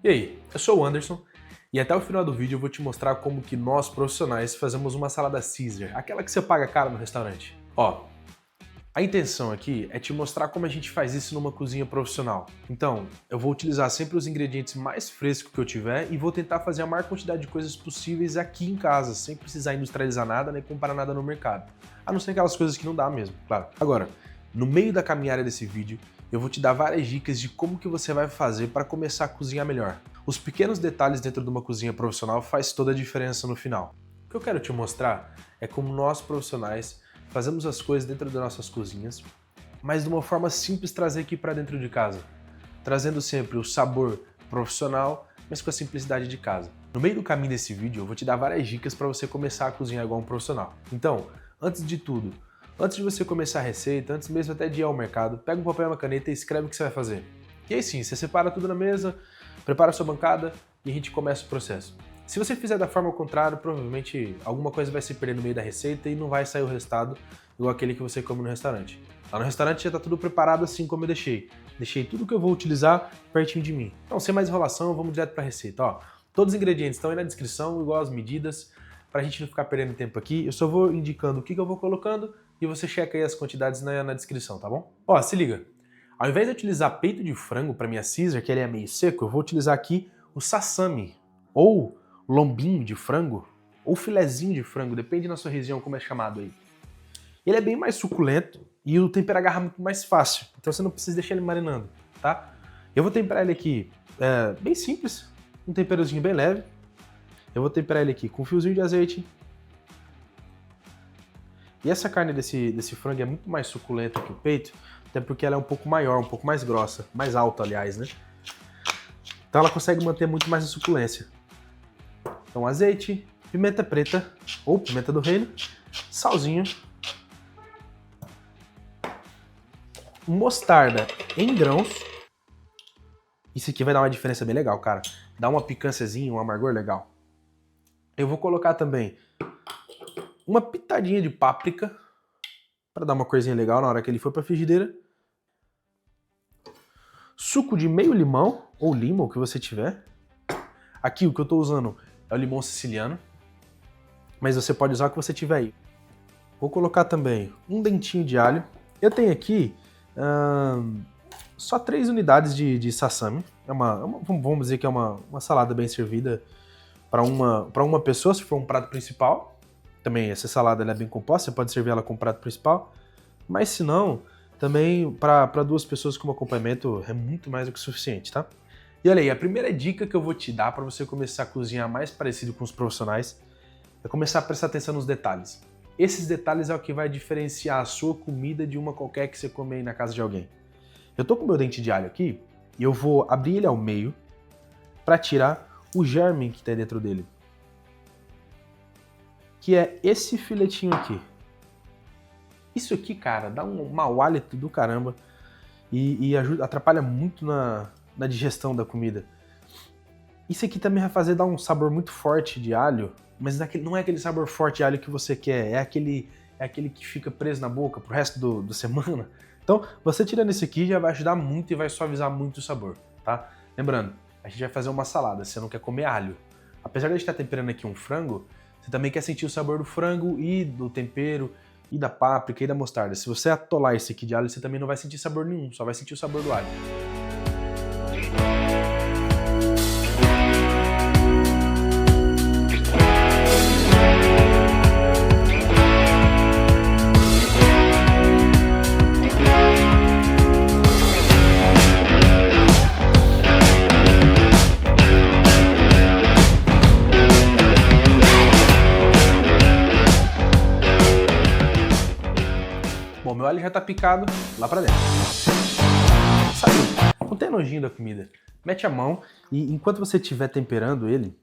E aí, eu sou o Anderson e até o final do vídeo eu vou te mostrar como que nós profissionais fazemos uma salada Caesar, aquela que você paga caro no restaurante. Ó, a intenção aqui é te mostrar como a gente faz isso numa cozinha profissional. Então, eu vou utilizar sempre os ingredientes mais frescos que eu tiver e vou tentar fazer a maior quantidade de coisas possíveis aqui em casa, sem precisar industrializar nada nem comprar nada no mercado. A não ser aquelas coisas que não dá mesmo, claro. Agora, no meio da caminhada desse vídeo, eu vou te dar várias dicas de como que você vai fazer para começar a cozinhar melhor. Os pequenos detalhes dentro de uma cozinha profissional faz toda a diferença no final. O que eu quero te mostrar é como nós profissionais fazemos as coisas dentro das nossas cozinhas, mas de uma forma simples trazer aqui para dentro de casa, trazendo sempre o sabor profissional, mas com a simplicidade de casa. No meio do caminho desse vídeo eu vou te dar várias dicas para você começar a cozinhar igual um profissional. Então, antes de tudo, antes de você começar a receita, antes mesmo até de ir ao mercado, pega um papel e uma caneta e escreve o que você vai fazer. E aí sim, você separa tudo na mesa, prepara a sua bancada e a gente começa o processo. Se você fizer da forma ao contrário, provavelmente alguma coisa vai se perder no meio da receita e não vai sair o resultado igual aquele que você come no restaurante. Lá no restaurante já está tudo preparado assim como eu deixei. Deixei tudo que eu vou utilizar pertinho de mim. Então, sem mais enrolação, vamos direto para a receita. Ó, todos os ingredientes estão aí na descrição, igual as medidas, para a gente não ficar perdendo tempo aqui. Eu só vou indicando o que eu vou colocando e você checa aí as quantidades na descrição, tá bom? Ó, se liga. Ao invés de utilizar peito de frango para minha Caesar, que ele é meio seco, eu vou utilizar aqui o sassami, ou lombinho de frango, ou filezinho de frango, depende da sua região como é chamado aí. Ele é bem mais suculento e o tempero agarra muito mais fácil, então você não precisa deixar ele marinando, tá? Eu vou temperar ele aqui bem simples, um temperozinho bem leve. Eu vou temperar ele aqui com um fiozinho de azeite. E essa carne desse frango é muito mais suculenta que o peito, até porque ela é um pouco maior, um pouco mais grossa, mais alta, aliás, né? Então ela consegue manter muito mais a suculência. Então azeite, pimenta preta ou pimenta do reino, salzinho, mostarda em grãos. Isso aqui vai dar uma diferença bem legal, cara. Dá uma picânciazinha, um amargor legal. Eu vou colocar também uma pitadinha de páprica para dar uma corzinha legal na hora que ele for para a frigideira. Suco de meio limão ou lima, o que você tiver. Aqui o que eu estou usando é o limão siciliano, mas você pode usar o que você tiver aí. Vou colocar também um dentinho de alho. Eu tenho aqui só 3 unidades de sassami. Vamos dizer que é uma salada bem servida para uma pessoa, se for um prato principal. Também essa salada ela é bem composta, você pode servir ela com prato principal. Mas se não, também para 2 pessoas como acompanhamento é muito mais do que suficiente, tá? E olha aí, a primeira dica que eu vou te dar para você começar a cozinhar mais parecido com os profissionais é começar a prestar atenção nos detalhes. Esses detalhes é o que vai diferenciar a sua comida de uma qualquer que você come aí na casa de alguém. Eu tô com o meu dente de alho aqui e eu vou abrir ele ao meio para tirar o germe que tem dentro dele, que é esse filetinho aqui. Isso aqui, cara, dá um mau hálito do caramba e atrapalha muito na digestão da comida. Isso aqui também vai dar um sabor muito forte de alho, mas não é aquele sabor forte de alho que você quer, é aquele que fica preso na boca pro resto da semana. Então, você tirando esse aqui já vai ajudar muito e vai suavizar muito o sabor, tá? Lembrando, a gente vai fazer uma salada, você não quer comer alho. Apesar de a gente estar temperando aqui um frango, você também quer sentir o sabor do frango e do tempero, e da páprica e da mostarda. Se você atolar esse aqui de alho, você também não vai sentir sabor nenhum, só vai sentir o sabor do alho. Bom, meu alho já tá picado lá pra dentro. Sabe, não tem nojinho da comida. Mete a mão e enquanto você estiver temperando ele,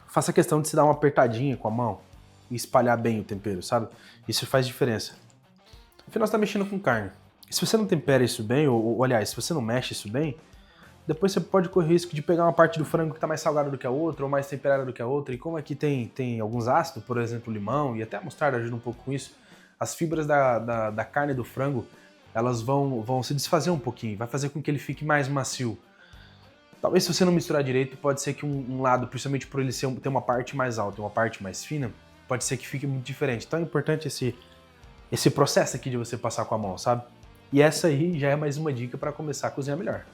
faça questão de se dar uma apertadinha com a mão e espalhar bem o tempero, sabe? Isso faz diferença. Afinal, você tá mexendo com carne. E se você não tempera isso bem, ou aliás, se você não mexe isso bem, depois você pode correr o risco de pegar uma parte do frango que tá mais salgada do que a outra, ou mais temperada do que a outra. E como aqui tem alguns ácidos, por exemplo, o limão, e até a mostarda ajuda um pouco com isso, as fibras da carne do frango, elas vão se desfazer um pouquinho, vai fazer com que ele fique mais macio. Talvez se você não misturar direito, pode ser que um lado, principalmente por ele ter uma parte mais alta e uma parte mais fina, pode ser que fique muito diferente. Então é importante esse processo aqui de você passar com a mão, sabe? E essa aí já é mais uma dica para começar a cozinhar melhor.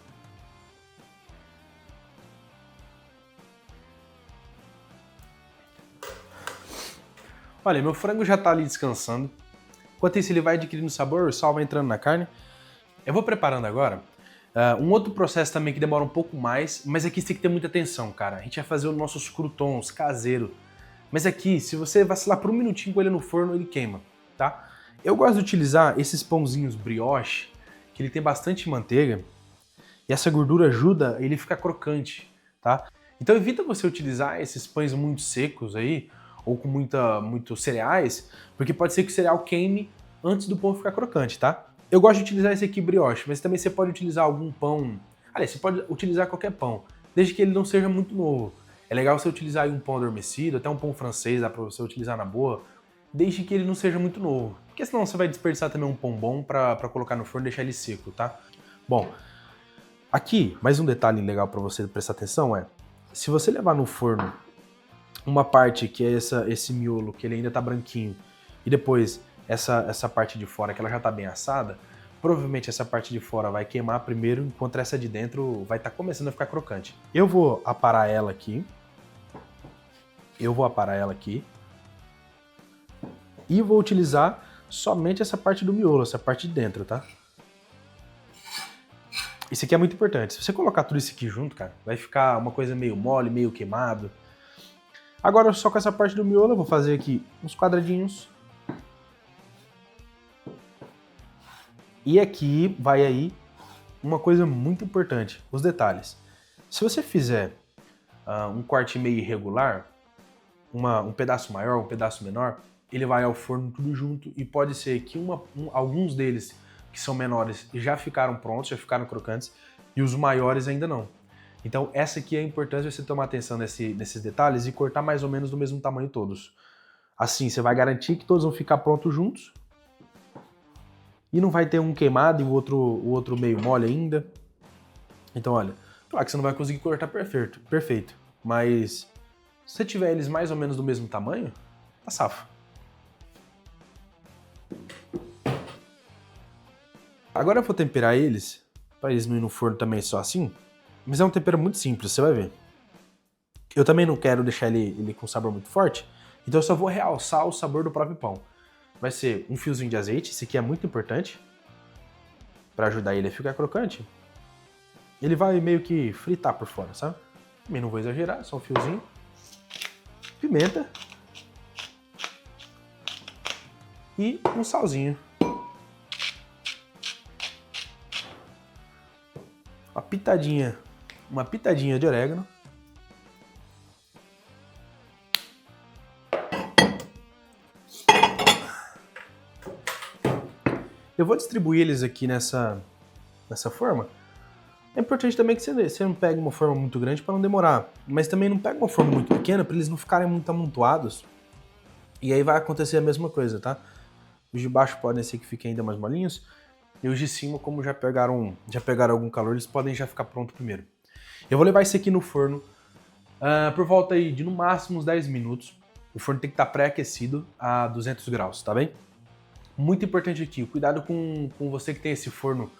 Olha, meu frango já tá ali descansando. Enquanto isso ele vai adquirindo sabor, o sal vai entrando na carne. Eu vou preparando agora um outro processo também que demora um pouco mais, mas aqui você tem que ter muita atenção, cara. A gente vai fazer os nossos croutons caseiro. Mas aqui, se você vacilar por um minutinho com ele no forno, ele queima, tá? Eu gosto de utilizar esses pãozinhos brioche, que ele tem bastante manteiga, e essa gordura ajuda ele a ficar crocante, tá? Então evita você utilizar esses pães muito secos aí, ou com muitos cereais, porque pode ser que o cereal queime antes do pão ficar crocante, tá? Eu gosto de utilizar esse aqui brioche, mas também você pode utilizar algum pão... Aliás, você pode utilizar qualquer pão, desde que ele não seja muito novo. É legal você utilizar aí um pão adormecido, até um pão francês, dá pra você utilizar na boa, desde que ele não seja muito novo. Porque senão você vai desperdiçar também um pão bom pra colocar no forno e deixar ele seco, tá? Bom, aqui, mais um detalhe legal pra você prestar atenção é, se você levar no forno uma parte que é esse miolo, que ele ainda tá branquinho, e depois essa parte de fora, que ela já tá bem assada, provavelmente essa parte de fora vai queimar primeiro, enquanto essa de dentro vai estar começando a ficar crocante. Eu vou aparar ela aqui. E vou utilizar somente essa parte do miolo, essa parte de dentro, tá? Isso aqui é muito importante. Se você colocar tudo isso aqui junto, cara, vai ficar uma coisa meio mole, meio queimado. Agora, só com essa parte do miolo, eu vou fazer aqui uns quadradinhos. E aqui vai aí uma coisa muito importante, os detalhes. Se você fizer um corte meio irregular, um pedaço maior, um pedaço menor, ele vai ao forno tudo junto e pode ser que alguns deles que são menores já ficaram prontos, já ficaram crocantes, e os maiores ainda não. Então essa aqui é a importância de você tomar atenção nesses detalhes e cortar mais ou menos do mesmo tamanho todos. Assim você vai garantir que todos vão ficar prontos juntos e não vai ter um queimado e o outro meio mole ainda. Então olha, claro que você não vai conseguir cortar perfeito, mas se você tiver eles mais ou menos do mesmo tamanho, tá safo. Agora eu vou temperar eles, para eles não ir no forno também só assim, mas é um tempero muito simples, você vai ver. Eu também não quero deixar ele com sabor muito forte, então eu só vou realçar o sabor do próprio pão. Vai ser um fiozinho de azeite, esse aqui é muito importante, para ajudar ele a ficar crocante. Ele vai meio que fritar por fora, sabe? Também não vou exagerar, só um fiozinho. Pimenta. E um salzinho. Uma pitadinha de orégano. Eu vou distribuir eles aqui nessa forma. É importante também que você não pegue uma forma muito grande para não demorar, mas também não pega uma forma muito pequena para eles não ficarem muito amontoados. E aí vai acontecer a mesma coisa, tá? Os de baixo podem ser que fiquem ainda mais molinhos, e os de cima, como já pegaram algum calor, eles podem já ficar pronto primeiro. Eu vou levar esse aqui no forno por volta aí de no máximo uns 10 minutos. O forno tem que estar pré-aquecido a 200 graus, tá bem? Muito importante aqui, cuidado com você que tem esse forno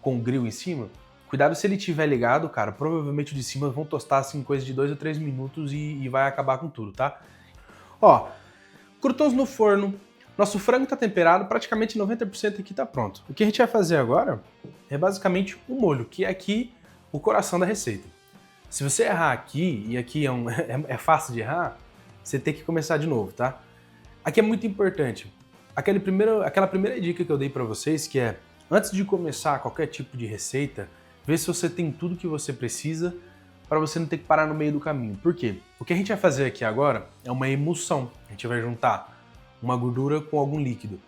com grill em cima. Cuidado se ele estiver ligado, cara, provavelmente o de cima vão tostar assim coisa de 2 ou 3 minutos e vai acabar com tudo, tá? Ó, croutons no forno, nosso frango tá temperado, praticamente 90% aqui tá pronto. O que a gente vai fazer agora é basicamente o molho, que é aqui o coração da receita. Se você errar aqui, e aqui é fácil de errar, você tem que começar de novo, tá? Aqui é muito importante. Aquela primeira dica que eu dei pra vocês, que é, antes de começar qualquer tipo de receita, vê se você tem tudo que você precisa para você não ter que parar no meio do caminho. Por quê? O que a gente vai fazer aqui agora é uma emulsão. A gente vai juntar uma gordura com algum líquido.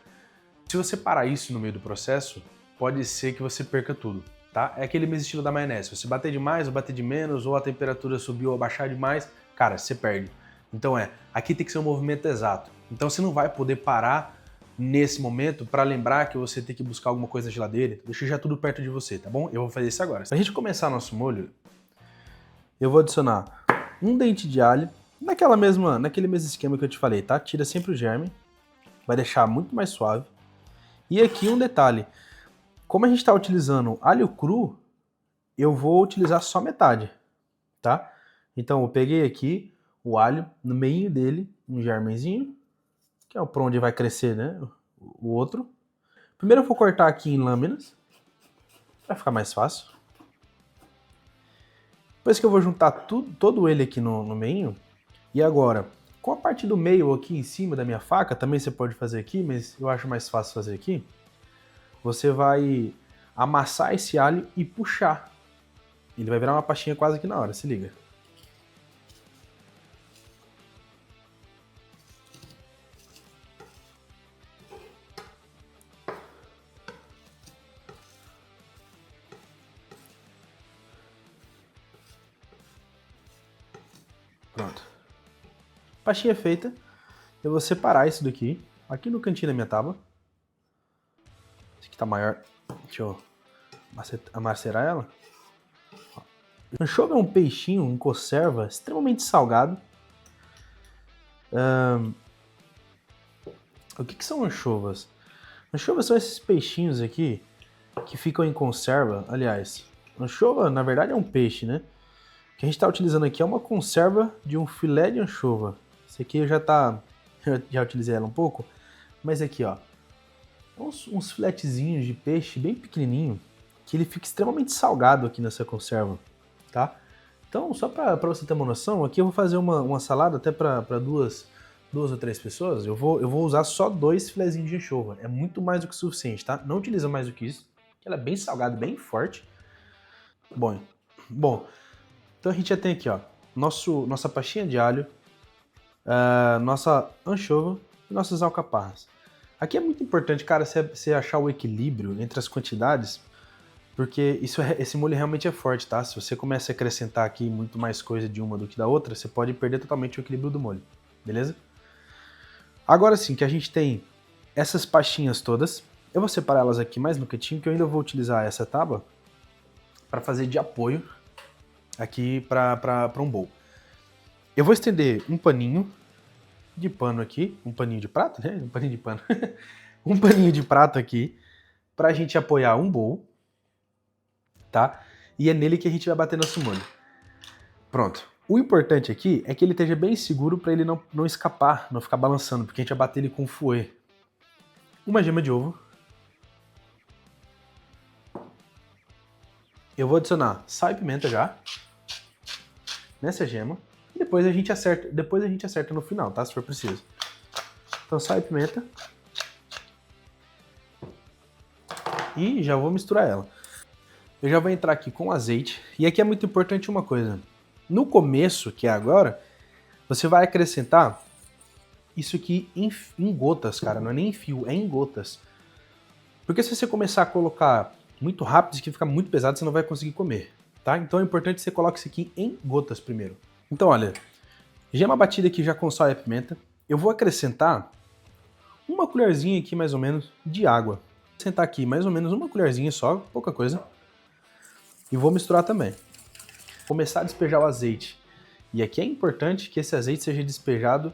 Se você parar isso no meio do processo, pode ser que você perca tudo, tá? É aquele mesmo estilo da maionese. Se você bater demais ou bater de menos, ou a temperatura subiu ou abaixar demais, cara, você perde. Então aqui tem que ser um movimento exato. Então você não vai poder parar nesse momento para lembrar que você tem que buscar alguma coisa na geladeira. Deixa já tudo perto de você, tá bom? Eu vou fazer isso agora. Pra gente começar nosso molho, eu vou adicionar um dente de alho, naquele mesmo esquema que eu te falei, tá? Tira sempre o germe, vai deixar muito mais suave. E aqui um detalhe, como a gente está utilizando alho cru, eu vou utilizar só metade, tá? Então eu peguei aqui o alho, no meio dele, um germenzinho, que é por onde vai crescer, né, o outro. Primeiro eu vou cortar aqui em lâminas, para ficar mais fácil. Depois que eu vou juntar todo ele aqui no meio, e agora, com a parte do meio aqui em cima da minha faca, também você pode fazer aqui, mas eu acho mais fácil fazer aqui, você vai amassar esse alho e puxar. Ele vai virar uma pastinha quase que na hora, se liga. Pronto. Pastinha feita. Eu vou separar isso daqui, aqui no cantinho da minha tábua. Esse aqui tá maior. Deixa eu amacerar ela. Anchova é um peixinho em conserva extremamente salgado. O que são anchovas? Anchovas são esses peixinhos aqui que ficam em conserva. Aliás, anchova na verdade é um peixe, né? O que a gente está utilizando aqui é uma conserva de um filé de anchova. Esse aqui já utilizei ela um pouco, mas aqui ó, uns filetezinhos de peixe bem pequenininho que ele fica extremamente salgado aqui nessa conserva, tá? Então, só para você ter uma noção, aqui eu vou fazer uma salada até para duas ou três pessoas. Eu vou usar só 2 filezinhos de anchova. É muito mais do que o suficiente, tá? Não utiliza mais do que isso. Ela é bem salgada, bem forte. Bom, então a gente já tem aqui, ó, nossa pastinha de alho, nossa anchova e nossas alcaparras. Aqui é muito importante, cara, você achar o equilíbrio entre as quantidades, porque esse molho realmente é forte, tá? Se você começa a acrescentar aqui muito mais coisa de uma do que da outra, você pode perder totalmente o equilíbrio do molho, beleza? Agora sim, que a gente tem essas pastinhas todas, eu vou separar elas aqui mais no cantinho, que eu ainda vou utilizar essa tábua para fazer de apoio aqui para um bowl. Eu vou estender um paninho de pano aqui, um paninho de prato, né? Um paninho de pano. Um paninho de prato aqui, pra gente apoiar um bowl, tá? E é nele que a gente vai bater nosso molho. Pronto. O importante aqui é que ele esteja bem seguro para ele não escapar, não ficar balançando, porque a gente vai bater ele com fouet. Uma gema de ovo. Eu vou adicionar sal e pimenta já nessa gema. E depois a gente acerta no final, tá? Se for preciso. Então sal e pimenta. E já vou misturar ela. Eu já vou entrar aqui com azeite. E aqui é muito importante uma coisa. No começo, que é agora, você vai acrescentar isso aqui em gotas, cara. Não é nem em fio, é em gotas. Porque se você começar a colocar muito rápido, isso aqui fica muito pesado, você não vai conseguir comer, tá? Então é importante que você coloque isso aqui em gotas primeiro. Então, olha, gema batida aqui já com sal e pimenta. Eu vou acrescentar uma colherzinha aqui, mais ou menos, de água. Vou acrescentar aqui mais ou menos uma colherzinha só, pouca coisa. E vou misturar também. Começar a despejar o azeite. E aqui é importante que esse azeite seja despejado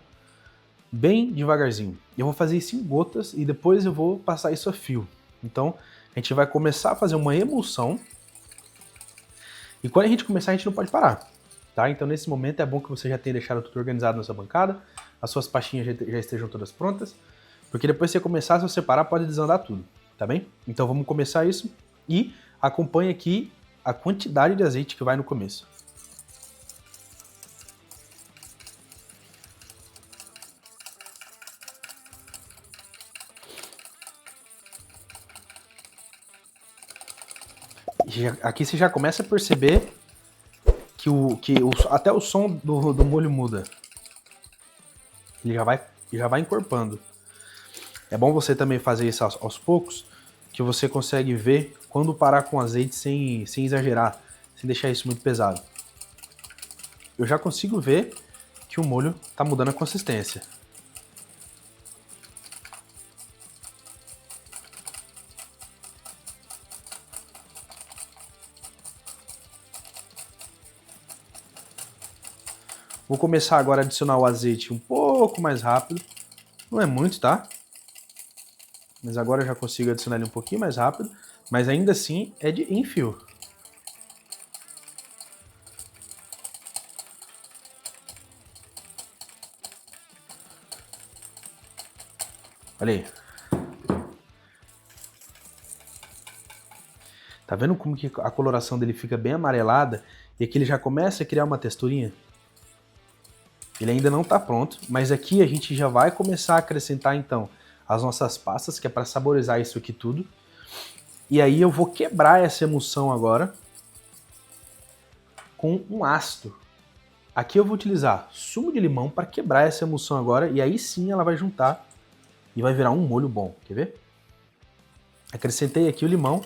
bem devagarzinho. Eu vou fazer isso em gotas e depois eu vou passar isso a fio. Então, a gente vai começar a fazer uma emulsão. E quando a gente começar, a gente não pode parar. Tá? Então, nesse momento, é bom que você já tenha deixado tudo organizado na sua bancada. As suas pastinhas já estejam todas prontas. Porque depois que você começar, se você parar, pode desandar tudo. Tá bem? Então, vamos começar isso. E acompanhe aqui a quantidade de azeite que vai no começo. Aqui você já começa a perceber que até o som do molho muda. Ele já vai encorpando. É bom você também fazer isso aos poucos, que você consegue ver quando parar com azeite sem exagerar, sem deixar isso muito pesado. Eu já consigo ver que o molho está mudando a consistência. Vou começar agora a adicionar o azeite um pouco mais rápido. Não é muito, tá? Mas agora eu já consigo adicionar ele um pouquinho mais rápido. Mas ainda assim é em fio. Olha aí. Tá vendo como que a coloração dele fica bem amarelada e aqui ele já começa a criar uma texturinha? Ele ainda não tá pronto, mas aqui a gente já vai começar a acrescentar então as nossas passas, que é para saborizar isso aqui tudo. E aí eu vou quebrar essa emulsão agora com um ácido. Aqui eu vou utilizar sumo de limão para quebrar essa emulsão agora e aí sim ela vai juntar e vai virar um molho bom, quer ver? Acrescentei aqui o limão.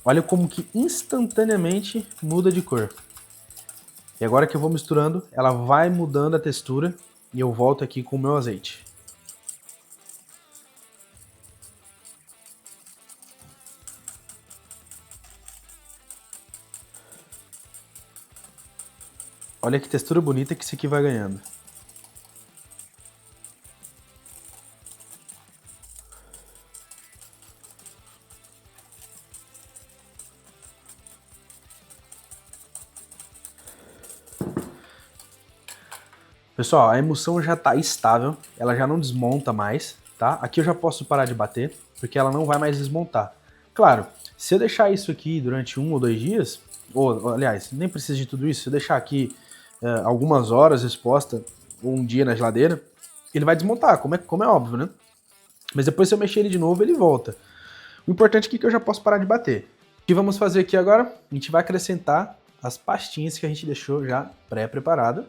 Olha como que instantaneamente muda de cor. E agora que eu vou misturando, ela vai mudando a textura e eu volto aqui com o meu azeite. Olha que textura bonita que isso aqui vai ganhando. Pessoal, a emulsão já está estável, ela já não desmonta mais, tá? Aqui eu já posso parar de bater, porque ela não vai mais desmontar. Claro, se eu deixar isso aqui durante 1 ou 2 dias, ou aliás, nem precisa de tudo isso, se eu deixar aqui algumas horas exposta, ou um dia na geladeira, ele vai desmontar, como é óbvio, né? Mas depois se eu mexer ele de novo, ele volta. O importante aqui é que eu já posso parar de bater. O que vamos fazer aqui agora? A gente vai acrescentar as pastinhas que a gente deixou já pré-preparada.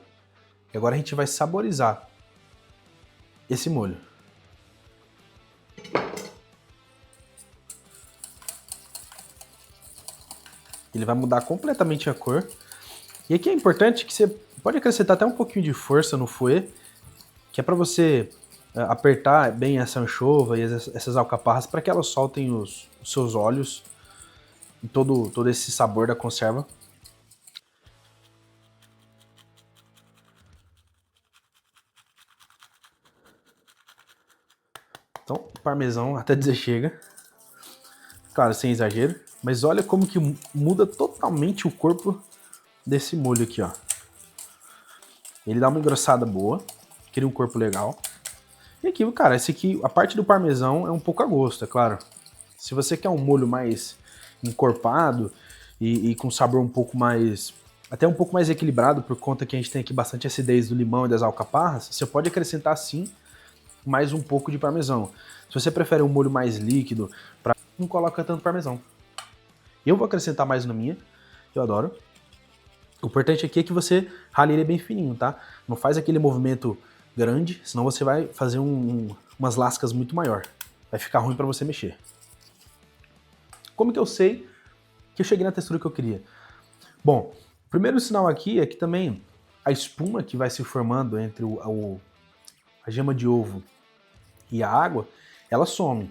E agora a gente vai saborizar esse molho. Ele vai mudar completamente a cor. E aqui é importante que você pode acrescentar até um pouquinho de força no fouet, que é para você apertar bem essa anchova e essas alcaparras para que elas soltem os seus óleos e todo esse sabor da conserva. Então, parmesão até dizer chega. Claro, sem exagero. Mas olha como que muda totalmente o corpo desse molho aqui, ó. Ele dá uma engrossada boa, cria um corpo legal. E aqui, cara, esse aqui, a parte do parmesão é um pouco a gosto, é claro. Se você quer um molho mais encorpado e com sabor um pouco mais, até um pouco mais equilibrado, por conta que a gente tem aqui bastante acidez do limão e das alcaparras, você pode acrescentar sim mais um pouco de parmesão. Se você prefere um molho mais líquido, não coloca tanto parmesão. Eu vou acrescentar mais na minha, eu adoro. O importante aqui é que você rale ele bem fininho, tá? Não faz aquele movimento grande, senão você vai fazer umas lascas muito maior. Vai ficar ruim para você mexer. Como que eu sei que eu cheguei na textura que eu queria? Bom, o primeiro sinal aqui é que também a espuma que vai se formando entre a gema de ovo e a água, ela some.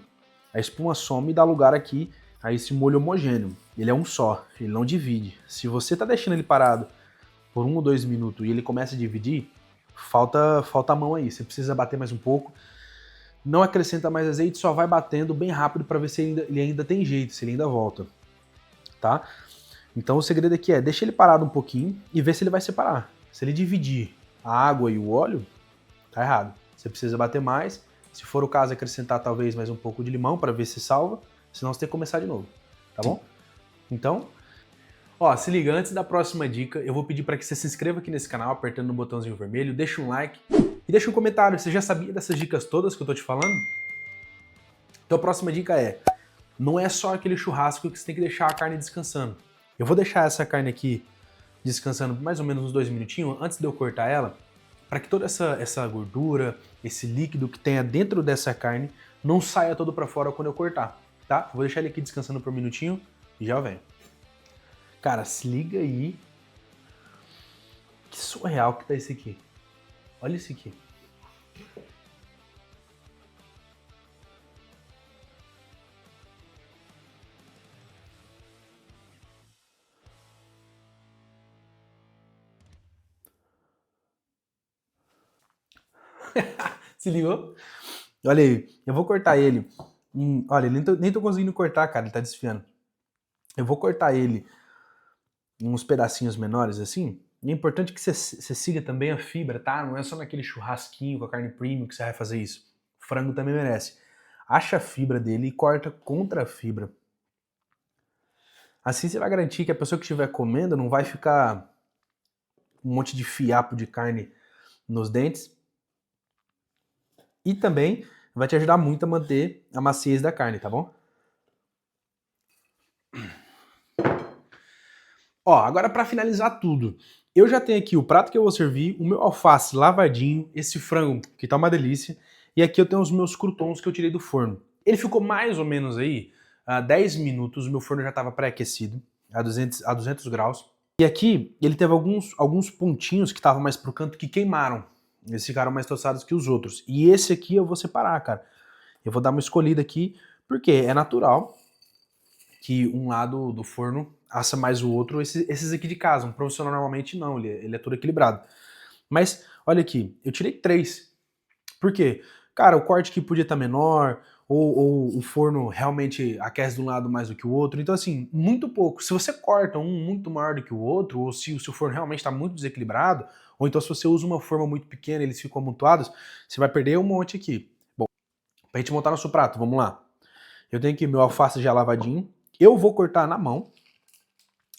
A espuma some e dá lugar aqui a esse molho homogêneo. Ele é um só, ele não divide. Se você está deixando ele parado por 1 ou 2 minutos e ele começa a dividir, falta a mão aí. Você precisa bater mais um pouco. Não acrescenta mais azeite, só vai batendo bem rápido para ver se ele ainda tem jeito, se ele ainda volta, tá? Então o segredo aqui é deixa ele parado um pouquinho e ver se ele vai separar. Se ele dividir a água e o óleo, tá errado. Você precisa bater mais. Se for o caso, acrescentar talvez mais um pouco de limão para ver se salva, senão você tem que começar de novo, tá bom? Então, ó, se liga, antes da próxima dica, eu vou pedir para que você se inscreva aqui nesse canal, apertando no botãozinho vermelho, deixa um like e deixa um comentário. Você já sabia dessas dicas todas que eu tô te falando? Então a próxima dica é, não é só aquele churrasco que você tem que deixar a carne descansando. Eu vou deixar essa carne aqui descansando mais ou menos uns 2 minutinhos antes de eu cortar ela, para que toda essa gordura, esse líquido que tenha dentro dessa carne não saia todo para fora quando eu cortar, tá? Vou deixar ele aqui descansando por 1 minutinho e já venho. Cara, se liga aí. Que surreal que tá esse aqui. Olha esse aqui. Se ligou? Olha aí, eu vou cortar ele. Olha, nem tô conseguindo cortar, cara, ele tá desfiando. Eu vou cortar ele em uns pedacinhos menores assim. E é importante que você siga também a fibra, tá? Não é só naquele churrasquinho com a carne premium que você vai fazer isso. O frango também merece. Acha a fibra dele e corta contra a fibra. Assim você vai garantir que a pessoa que estiver comendo não vai ficar um monte de fiapo de carne nos dentes. E também vai te ajudar muito a manter a maciez da carne, tá bom? Ó, agora para finalizar tudo, eu já tenho aqui o prato que eu vou servir, o meu alface lavadinho, esse frango que tá uma delícia, e aqui eu tenho os meus croutons que eu tirei do forno. Ele ficou mais ou menos aí 10 minutos, o meu forno já estava pré-aquecido, a 200 graus. E aqui ele teve alguns pontinhos que estavam mais pro canto que queimaram. Eles ficaram mais tostados que os outros. E esse aqui eu vou separar, cara. Eu vou dar uma escolhida aqui, porque é natural que um lado do forno assa mais o outro. Esses aqui de casa, um profissional normalmente não, ele é todo equilibrado. Mas, olha aqui, eu tirei 3. Por quê? Cara, o corte aqui podia estar menor, ou o forno realmente aquece de um lado mais do que o outro. Então, assim, muito pouco. Se você corta um muito maior do que o outro, ou se o seu forno realmente está muito desequilibrado, ou então se você usa uma forma muito pequena e eles ficam amontoados, você vai perder um monte aqui. Bom, pra gente montar nosso prato, vamos lá. Eu tenho aqui meu alface já lavadinho. Eu vou cortar na mão.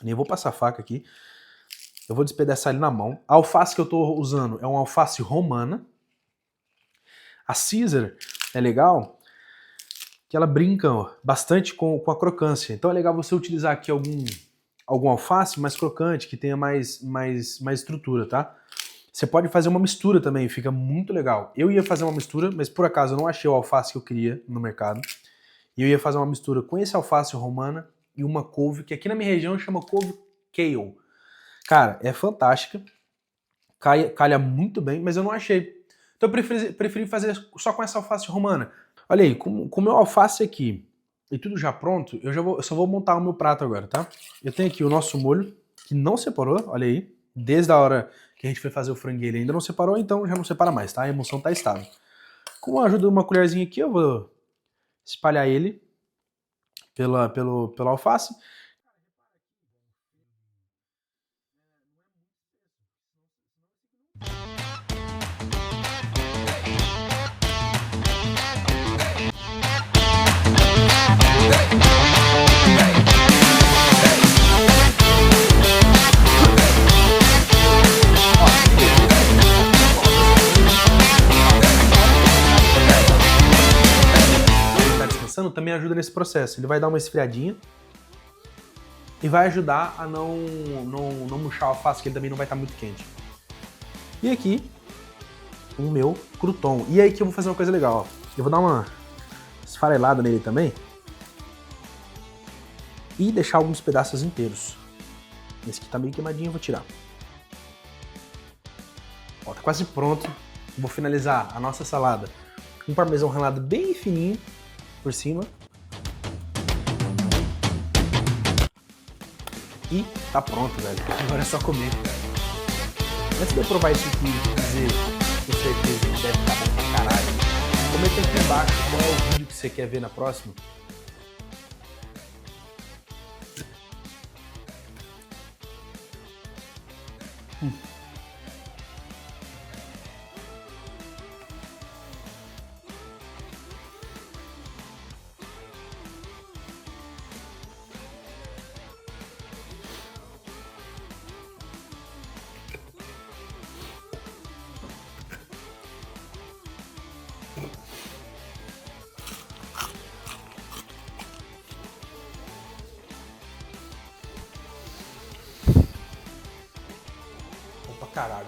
Nem vou passar a faca aqui. Eu vou despedaçar ele na mão. A alface que eu estou usando é uma alface romana. A Caesar é legal que ela brinca bastante com a crocância. Então é legal você utilizar aqui algum alface mais crocante, que tenha mais estrutura, tá? Você pode fazer uma mistura também, fica muito legal. Eu ia fazer uma mistura, mas por acaso eu não achei o alface que eu queria no mercado. E eu ia fazer uma mistura com esse alface romana e uma couve, que aqui na minha região chama couve kale. Cara, é fantástica, calha muito bem, mas eu não achei. Então eu preferi fazer só com essa alface romana. Olha aí, com o meu alface aqui e tudo já pronto, eu só vou montar o meu prato agora, tá? Eu tenho aqui o nosso molho, que não separou, olha aí. Desde a hora que a gente foi fazer o franguinho ele ainda não separou, então já não separa mais, tá? A emulsão tá estável. Com a ajuda de uma colherzinha aqui, eu vou espalhar ele pelo alface. Também ajuda nesse processo. Ele vai dar uma esfriadinha e vai ajudar a não murchar o alface, que ele também não vai estar muito quente. E aqui, o meu crouton. E aí que eu vou fazer uma coisa legal, ó. Eu vou dar uma esfarelada nele também e deixar alguns pedaços inteiros. Esse aqui tá meio queimadinho, eu vou tirar. Ó, tá quase pronto. Vou finalizar a nossa salada com um parmesão ralado bem fininho por cima. E tá pronto, velho. Agora é só comer. Antes de eu provar isso aqui e dizer com certeza que deve estar bom pra caralho, comenta aqui embaixo qual é o vídeo que você quer ver na próxima. Bom pra caralho.